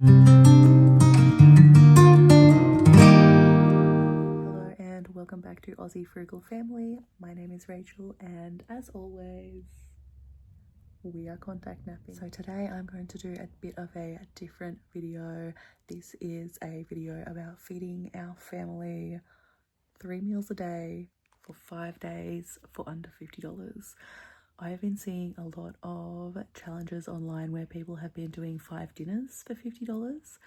Hello and welcome back to Aussie Frugal Family. My name is Rachel and as always we are contact napping. So today I'm going to do a bit of a different video. This is a video about feeding our family 3 meals a day for 5 days for under $50. I have been seeing a lot of challenges online where people have been doing 5 dinners for $50,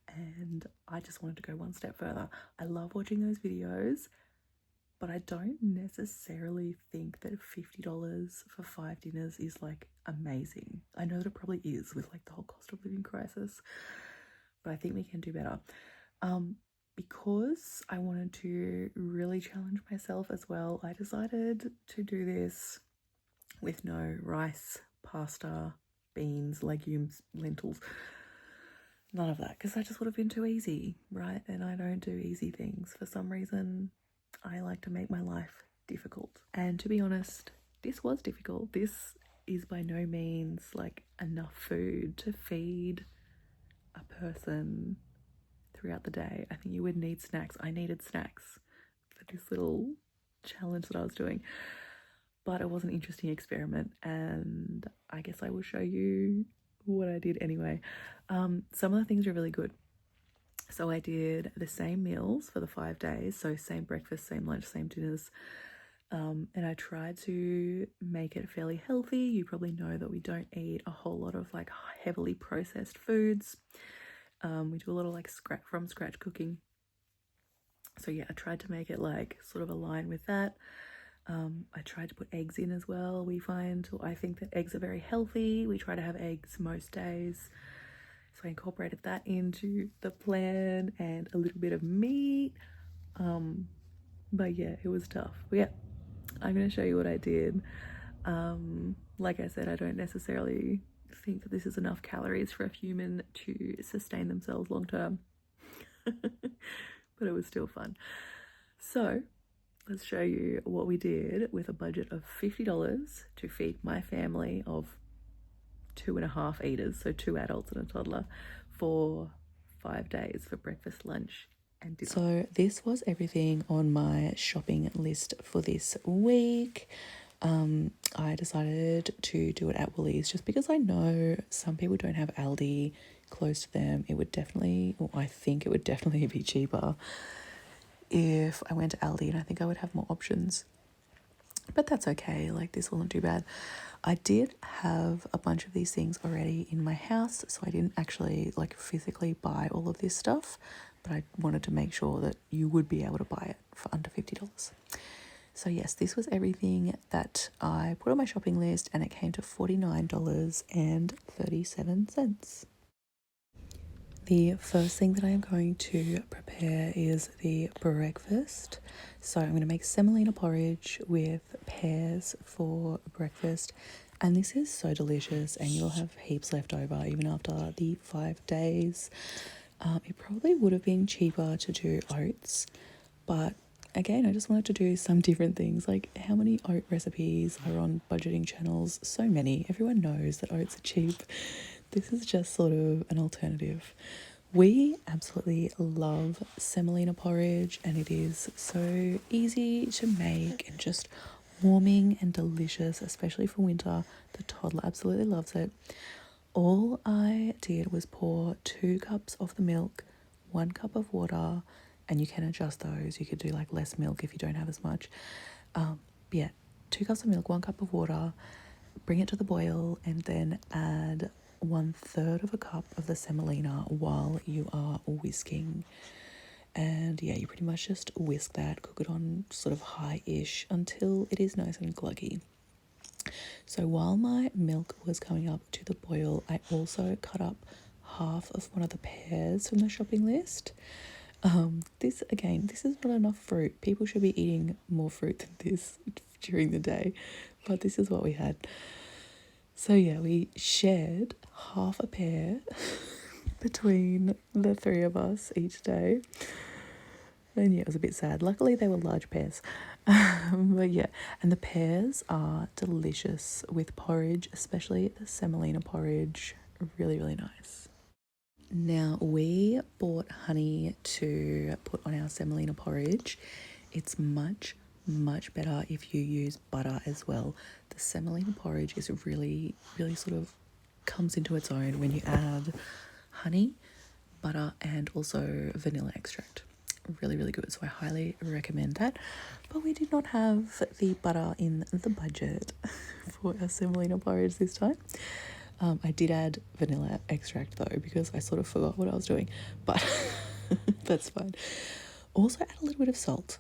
and I just wanted to go one step further. I love watching those videos, but I don't necessarily think that $50 for 5 dinners is like amazing. I know that it probably is with like the whole cost of living crisis, but I think we can do better. Because I wanted to really challenge myself as well, I decided to do this with no rice, pasta, beans, legumes, lentils, none of that, because that just would have been too easy, right? And I don't do easy things. For some reason, I like to make my life difficult. And to be honest, this was difficult. This is by no means like enough food to feed a person throughout the day. I think you would need snacks. I needed snacks for this little challenge that I was doing. But it was an interesting experiment, and I guess I will show you what I did anyway. Some of the things are really good. So I did the same meals for the 5 days, so same breakfast, same lunch, same dinners, and I tried to make it fairly healthy. You probably know that we don't eat a whole lot of like heavily processed foods. We do a lot of like from scratch cooking. So yeah, I tried to make it like sort of align with that. I tried to put eggs in as well. I think that eggs are very healthy. We try to have eggs most days. So I incorporated that into the plan and a little bit of meat. But yeah, it was tough. But yeah, I'm going to show you what I did. Like I said, I don't necessarily think that this is enough calories for a human to sustain themselves long term. But it was still fun. So let's show you what we did with a budget of $50 to feed my family of 2.5 eaters, so 2 adults and a toddler, for 5 days for breakfast, lunch, and dinner. So this was everything on my shopping list for this week. I decided to do it at Woolies just because I know some people don't have Aldi close to them. I think it would definitely be cheaper if I went to Aldi, and I think I would have more options. But that's okay, like this wasn't too bad. I did have a bunch of these things already in my house, so I didn't actually like physically buy all of this stuff, but I wanted to make sure that you would be able to buy it for under $50. So yes, this was everything that I put on my shopping list, and it came to $49.37. The first thing that I am going to prepare is the breakfast. So I'm going to make semolina porridge with pears for breakfast. And this is so delicious, and you'll have heaps left over even after the 5 days. It probably would have been cheaper to do oats, but again, I just wanted to do some different things. Like, how many oat recipes are on budgeting channels? So many. Everyone knows that oats are cheap. This is just sort of an alternative. We absolutely love semolina porridge, and it is so easy to make and just warming and delicious, especially for winter. The toddler absolutely loves it. All I did was pour 2 cups of the milk, 1 cup of water, and you can adjust those. You could do like less milk if you don't have as much. Yeah, 2 cups of milk, 1 cup of water, bring it to the boil, and then add 1/3 of a cup of the semolina while you are whisking. And yeah, you pretty much just whisk that, cook it on sort of high-ish until it is nice and gluggy. So while my milk was coming up to the boil, I also cut up half of one of the pears from the shopping list. This is not enough fruit. People should be eating more fruit than this during the day, but this is what we had. So yeah, we shared half a pear between the 3 of us each day. And yeah, it was a bit sad. Luckily, they were large pears. But yeah, and the pears are delicious with porridge, especially the semolina porridge. Really, really nice. Now, we bought honey to put on our semolina porridge. It's much, much better if you use butter as well. The semolina porridge is really, really sort of comes into its own when you add honey, butter, and also vanilla extract. Really, really good. So I highly recommend that. But we did not have the butter in the budget for our semolina porridge this time. I did add vanilla extract though, because I sort of forgot what I was doing, but that's fine. Also add a little bit of salt.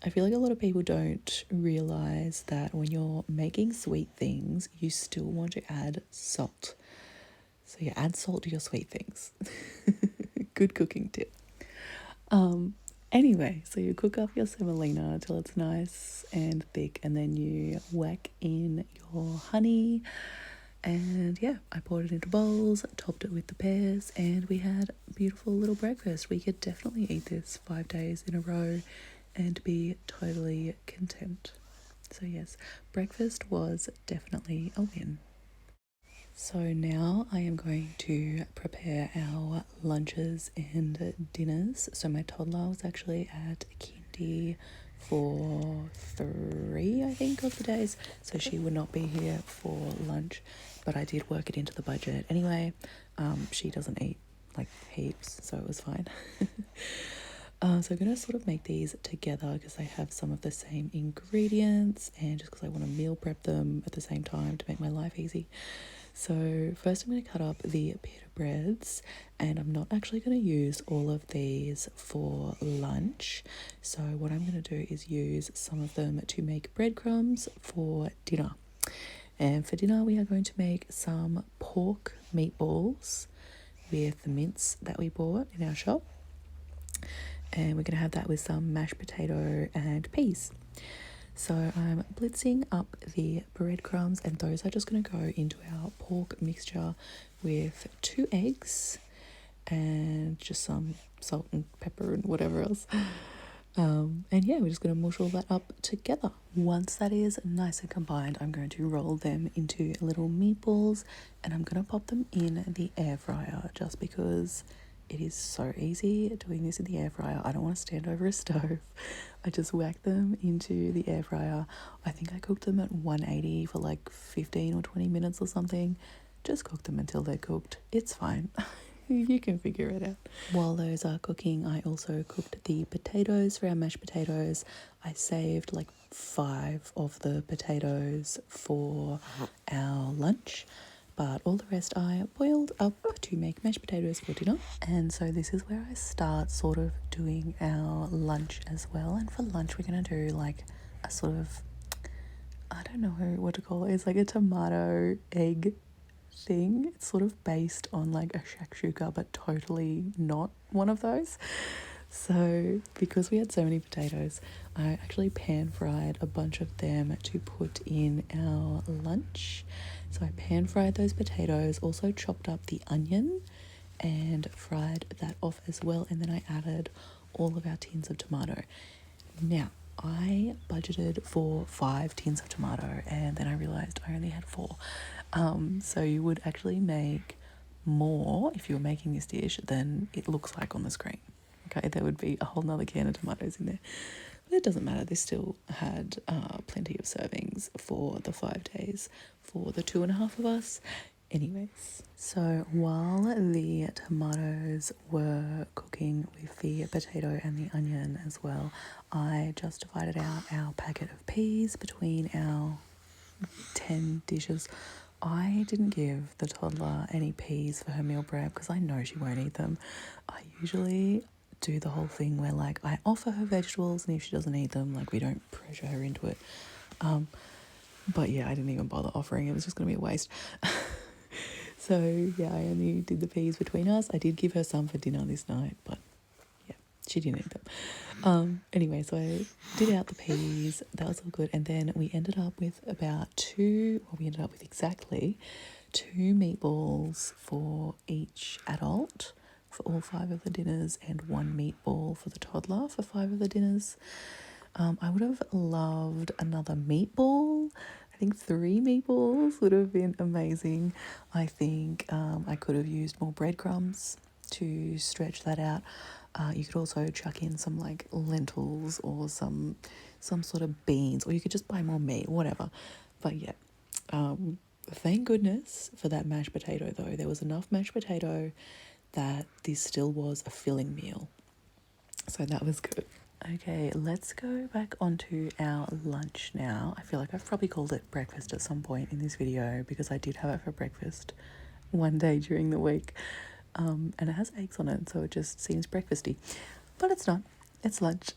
I feel like a lot of people don't realise that when you're making sweet things, you still want to add salt. So yeah, add salt to your sweet things. Good cooking tip. Anyway, so you cook up your semolina till it's nice and thick, and then you whack in your honey. And yeah, I poured it into bowls, topped it with the pears, and we had a beautiful little breakfast. We could definitely eat this 5 days in a row and be totally content. So yes, breakfast was definitely a win. So now I am going to prepare our lunches and dinners. So my toddler was actually at kindy for 3, I think, of the days. So she would not be here for lunch, but I did work it into the budget. Anyway, she doesn't eat like heaps, so it was fine. So I'm going to sort of make these together because they have some of the same ingredients, and just because I want to meal prep them at the same time to make my life easy. So first I'm going to cut up the pita breads, and I'm not actually going to use all of these for lunch. So what I'm going to do is use some of them to make breadcrumbs for dinner. And for dinner we are going to make some pork meatballs with the mince that we bought in our shop. And we're going to have that with some mashed potato and peas. So I'm blitzing up the breadcrumbs, and those are just going to go into our pork mixture with 2 eggs and just some salt and pepper and whatever else. And yeah, we're just going to mush all that up together. Once that is nice and combined, I'm going to roll them into little meatballs, and I'm going to pop them in the air fryer just because it is so easy doing this in the air fryer. I don't want to stand over a stove. I just whack them into the air fryer. I think I cooked them at 180 for like 15 or 20 minutes or something. Just cook them until they're cooked. It's fine. You can figure it out. While those are cooking, I also cooked the potatoes for our mashed potatoes. I saved like 5 of the potatoes for our lunch, but all the rest I boiled up to make mashed potatoes for dinner. And so this is where I start sort of doing our lunch as well. And for lunch, we're going to do like a sort of, I don't know what to call it. It's like a tomato egg thing. It's sort of based on like a shakshuka, but totally not one of those. So because we had so many potatoes, I actually pan fried a bunch of them to put in our lunch. So I pan fried those potatoes, also chopped up the onion and fried that off as well. And then I added all of our tins of tomato. Now, I budgeted for 5 tins of tomato, and then I realised I only had 4. So you would actually make more if you were making this dish than it looks like on the screen. Okay, there would be a whole nother can of tomatoes in there. But it doesn't matter, they still had plenty of servings for the 5 days for the 2.5 of us. Anyways, so while the tomatoes were cooking with the potato and the onion as well, I just divided out our packet of peas between our 10 dishes. I didn't give the toddler any peas for her meal prep because I know she won't eat them. I usually do the whole thing where like I offer her vegetables, and if she doesn't eat them, like we don't pressure her into it. But yeah, I didn't even bother offering. It was just going to be a waste. So yeah, I only did the peas between us. I did give her some for dinner this night, but yeah, she didn't eat them. Anyway, so I did out the peas. That was all good. And then we ended up with exactly 2 meatballs for each adult for all 5 of the dinners, and 1 meatball for the toddler for 5 of the dinners. I would have loved another meatball. I think 3 meatballs would have been amazing. I think I could have used more breadcrumbs to stretch that out. You could also chuck in some like lentils or some sort of beans, or you could just buy more meat, whatever. But yeah, thank goodness for that mashed potato though. There was enough mashed potato that this still was a filling meal. So that was good. Okay, let's go back onto our lunch now. I feel like I've probably called it breakfast at some point in this video because I did have it for breakfast one day during the week. And it has eggs on it, so it just seems breakfasty. But it's not. It's lunch.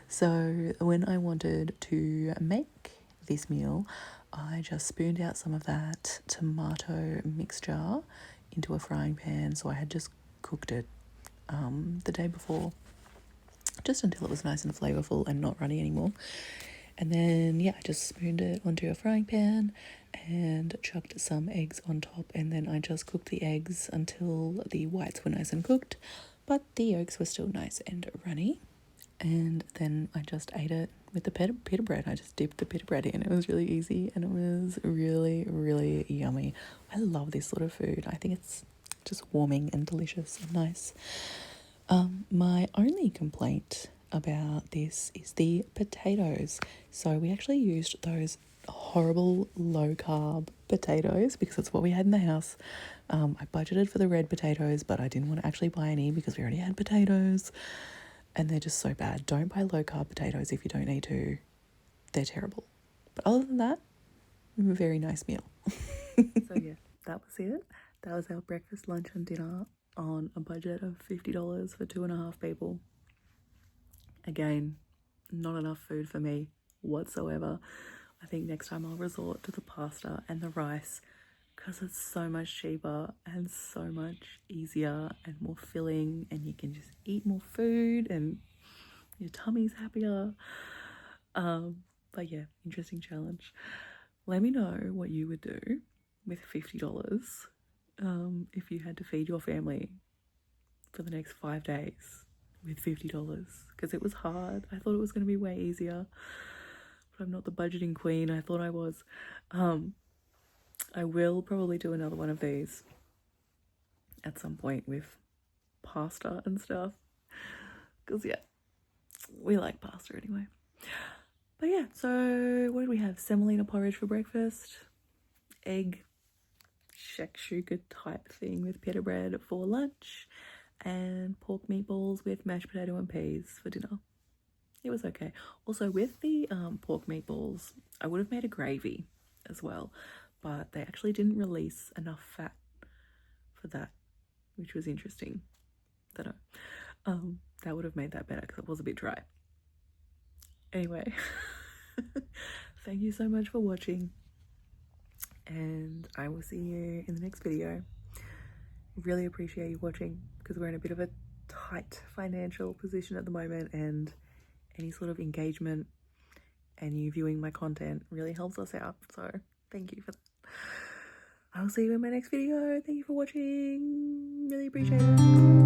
So when I wanted to make this meal, I just spooned out some of that tomato mixture into a frying pan. So I had just cooked it the day before, just until it was nice and flavorful and not runny anymore. And then, yeah, I just spooned it onto a frying pan and chucked some eggs on top. And then I just cooked the eggs until the whites were nice and cooked, but the yolks were still nice and runny. And then I just ate it with the pita bread. I just dipped the pita bread in. It was really easy and it was really, really yummy. I love this sort of food. I think it's just warming and delicious and nice. My only complaint about this is the potatoes. So we actually used those horrible low carb potatoes because that's what we had in the house. I budgeted for the red potatoes, but I didn't want to actually buy any because we already had potatoes and they're just so bad. Don't buy low carb potatoes if you don't need to. They're terrible. But other than that, very nice meal. So yeah, that was it. That was our breakfast, lunch and dinner on a budget of $50 for 2.5 people. Again, not enough food for me whatsoever. I think next time I'll resort to the pasta and the rice because it's so much cheaper and so much easier and more filling, and you can just eat more food and your tummy's happier. But yeah, interesting challenge. Let me know what you would do with $50 if you had to feed your family for the next 5 days with $50, because it was hard. I thought it was going to be way easier, but I'm not the budgeting queen I thought I was. I will probably do another one of these at some point with pasta and stuff, because yeah, we like pasta anyway. But yeah, so what did we have? Semolina porridge for breakfast, egg shakshuka type thing with pita bread for lunch, and pork meatballs with mashed potato and peas for dinner. It was okay. Also, with the pork meatballs, I would have made a gravy as well, but they actually didn't release enough fat for that, which was interesting. Don't know. That would have made that better because it was a bit dry. Anyway, thank you so much for watching, and I will see you in the next video. Really appreciate you watching because we're in a bit of a tight financial position at the moment, and any sort of engagement and you viewing my content really helps us out. So thank you for that. I'll see you in my next video. Thank you for watching. Really appreciate it.